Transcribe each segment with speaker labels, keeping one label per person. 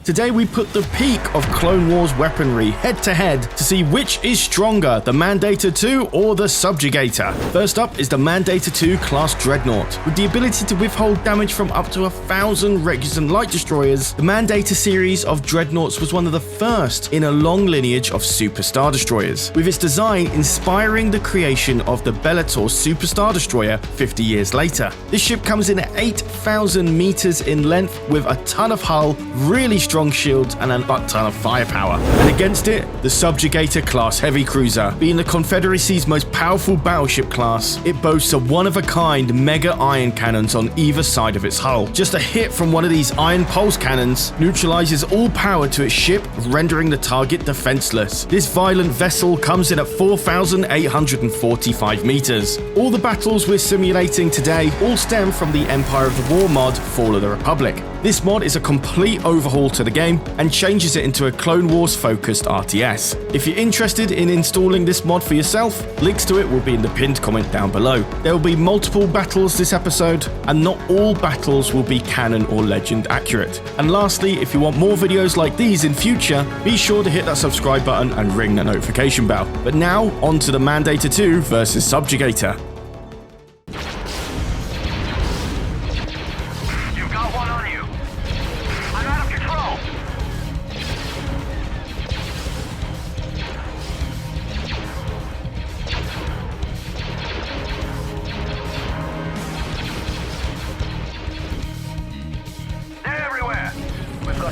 Speaker 1: Today we put the peak of Clone Wars weaponry head to head to see which is stronger, the Mandator-II or the Subjugator. First up is the Mandator-II Class Dreadnaught. With the ability to withhold damage from up to 1,000 regulars and light destroyers, the Mandator series of dreadnoughts was one of the first in a long lineage of Super Star Destroyers, with its design inspiring the creation of the Bellator Super Star Destroyer 50 years later. This ship comes in at 8,000 meters in length with a ton of hull, really strong shields and a butt ton of firepower. And against it, the Subjugator-Class Heavy Cruiser. Being the Confederacy's most powerful battleship class, it boasts a one-of-a-kind mega iron cannons on either side of its hull. Just a hit from one of these iron pulse cannons neutralizes all power to its ship, rendering the target defenseless. This violent vessel comes in at 4,845 meters. All the battles we're simulating today all stem from the Empire of the War mod, Fall of the Republic. This mod is a complete overhaul to the game and changes it into a Clone Wars focused RTS. If you're interested in installing this mod for yourself, links to it will be in the pinned comment down below. There will be multiple battles this episode, and not all battles will be canon or legend accurate. And lastly, if you want more videos like these in future, be sure to hit that subscribe button and ring the notification bell. But now, on to the Mandator-II versus Subjugator.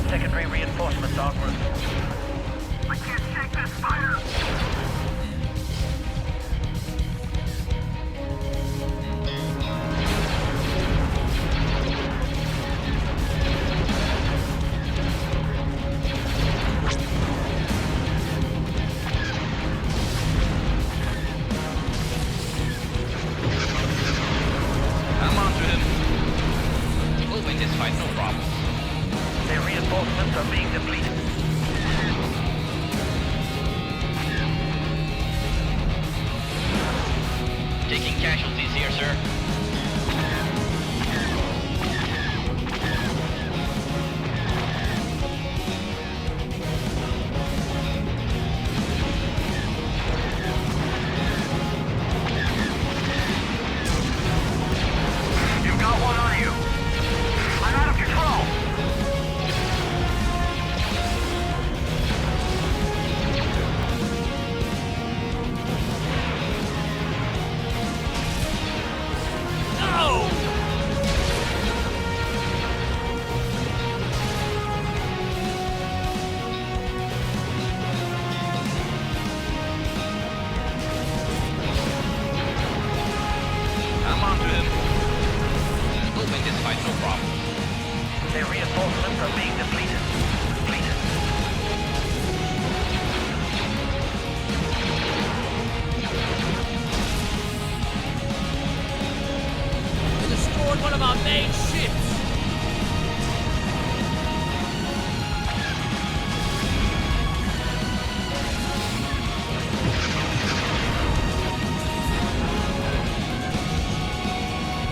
Speaker 2: Secondary reinforcements en route. I can't take this fire!
Speaker 3: I'm onto him. We'll win this fight, no problem.
Speaker 2: Their reinforcements are being depleted.
Speaker 3: Taking casualties here, sir.
Speaker 2: You've got one on you. I'm out of control.
Speaker 3: I'm onto him. We'll win this fight, no problem.
Speaker 2: Their reinforcements are being depleted.
Speaker 4: We destroyed one of our main ships!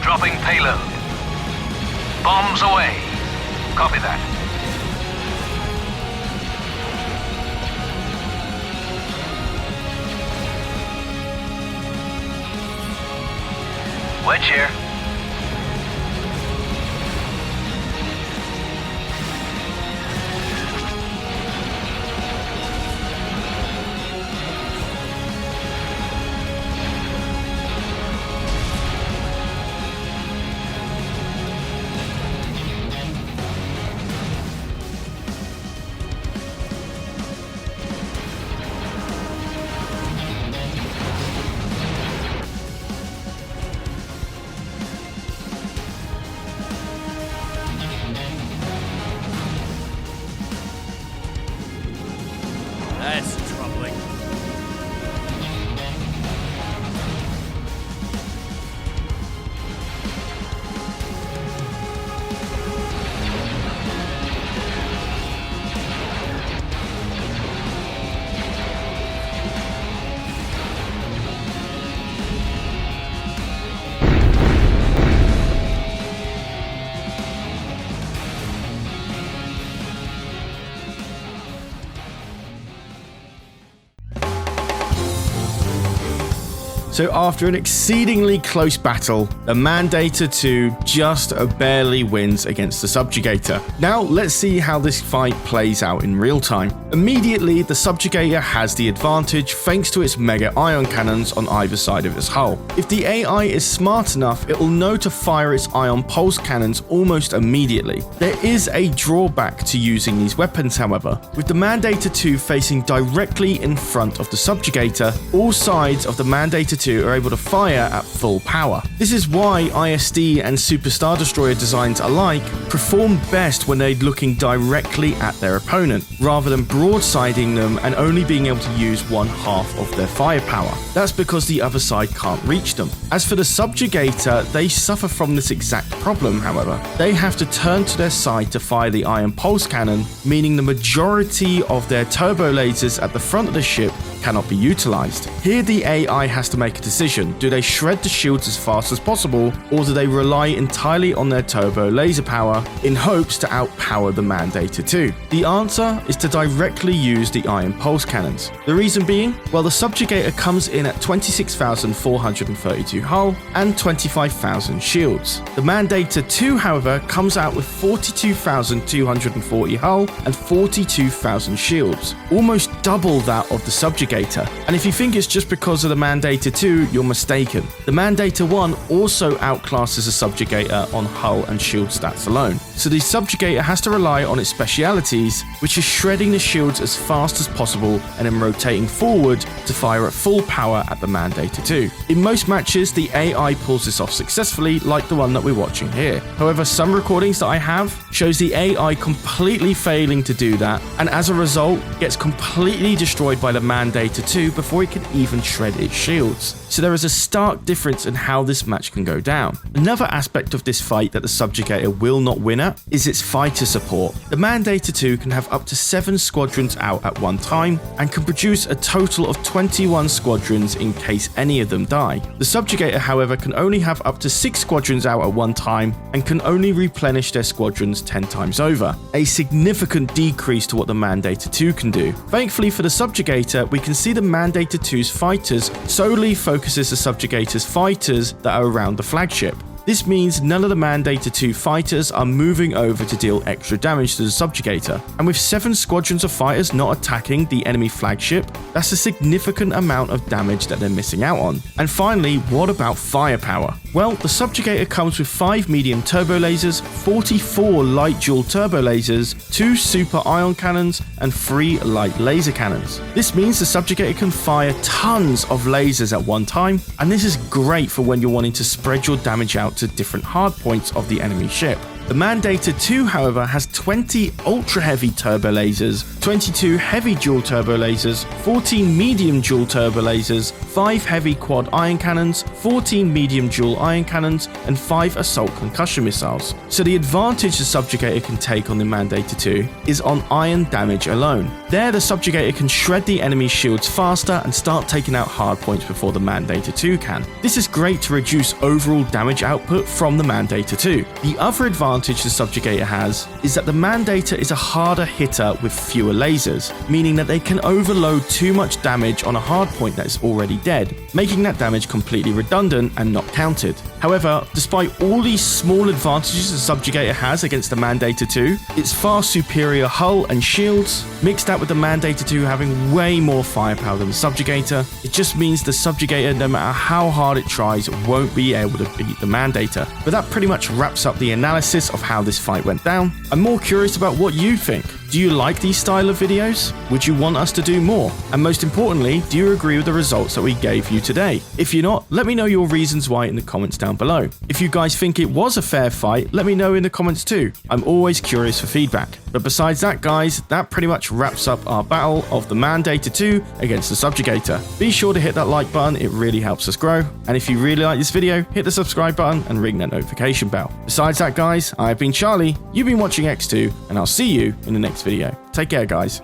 Speaker 2: Dropping payload. Bombs away. Copy that. Wedge here.
Speaker 4: That's troubling.
Speaker 1: So after an exceedingly close battle, the Mandator-II just barely wins against the Subjugator. Now let's see how this fight plays out in real time. Immediately, the Subjugator has the advantage thanks to its mega ion cannons on either side of its hull. If the AI is smart enough, it will know to fire its ion pulse cannons almost immediately. There is a drawback to using these weapons, however. With the Mandator-II facing directly in front of the Subjugator, all sides of the Mandator-II are able to fire at full power. This is why ISD and Super Star Destroyer designs alike perform best when they're looking directly at their opponent, rather than broadsiding them and only being able to use one half of their firepower. That's because the other side can't reach them. As for the Subjugator, they suffer from this exact problem, however. They have to turn to their side to fire the ion pulse cannon, meaning the majority of their turbo lasers at the front of the ship cannot be utilized. Here the AI has to make a decision. Do they shred the shields as fast as possible, or do they rely entirely on their turbo laser power in hopes to outpower the Mandator-II? The answer is to directly use the ion pulse cannons. The reason being, well, the Subjugator comes in at 26,432 hull and 25,000 shields. The Mandator-II, however, comes out with 42,240 hull and 42,000 shields, almost double that of the Subjugator. And if you think it's just because of the Mandator-II, you're mistaken. The Mandator-I also outclasses the Subjugator on hull and shield stats alone. So the Subjugator has to rely on its specialities, which is shredding the shields as fast as possible and then rotating forward to fire at full power at the Mandator-II. In most matches, the AI pulls this off successfully, like the one that we're watching here. However, some recordings that I have shows the AI completely failing to do that, and as a result, gets completely destroyed by the Mandator-II before it can even shred its shields. So there is a stark difference in how this match can go down. Another aspect of this fight that the Subjugator will not win at is its fighter support. The Mandator-II can have up to 7 squadrons out at one time and can produce a total of 21 squadrons in case any of them die. The Subjugator, however, can only have up to 6 squadrons out at one time and can only replenish their squadrons 10 times over, a significant decrease to what the Mandator-II can do. Thankfully for the Subjugator, we can see the Mandator-II's fighters solely focuses the Subjugator's fighters that are around the flagship. This means none of the Mandator-II fighters are moving over to deal extra damage to the Subjugator, and with 7 squadrons of fighters not attacking the enemy flagship, that's a significant amount of damage that they're missing out on. And finally, what about firepower? Well, the Subjugator comes with 5 medium turbo lasers, 44 light dual turbo lasers, 2 super ion cannons, and 3 light laser cannons. This means the Subjugator can fire tons of lasers at one time, and this is great for when you're wanting to spread your damage out to different hard points of the enemy ship. The Mandator-II, however, has 20 ultra-heavy turbo lasers, 22 heavy dual turbo lasers, 14 medium dual turbo lasers, 5 heavy quad ion cannons, 14 medium dual ion cannons, and 5 assault concussion missiles. So the advantage the Subjugator can take on the Mandator-II is on ion damage alone. There, the Subjugator can shred the enemy's shields faster and start taking out hard points before the Mandator-II can. This is great to reduce overall damage output from the Mandator-II. The other advantage the Subjugator has is that the Mandator is a harder hitter with fewer lasers, meaning that they can overload too much damage on a hard point that is already dead, making that damage completely redundant and not counted. However, despite all these small advantages the Subjugator has against the Mandator-II, its far superior hull and shields, mixed out with the Mandator-II having way more firepower than the Subjugator, it just means the Subjugator, no matter how hard it tries, won't be able to beat the Mandator. But that pretty much wraps up the analysis of how this fight went down. I'm more curious about what you think. Do you like these style of videos? Would you want us to do more? And most importantly, do you agree with the results that we gave you today? If you're not, let me know your reasons why in the comments down below. If you guys think it was a fair fight, let me know in the comments too. I'm always curious for feedback. But besides that, guys, that pretty much wraps up our battle of the Mandator-II against the Subjugator. Be sure to hit that like button, it really helps us grow. And if you really like this video, hit the subscribe button and ring that notification bell. Besides that, guys, I've been Charlie, you've been watching EcksToo, and I'll see you in the next video. Take care, guys.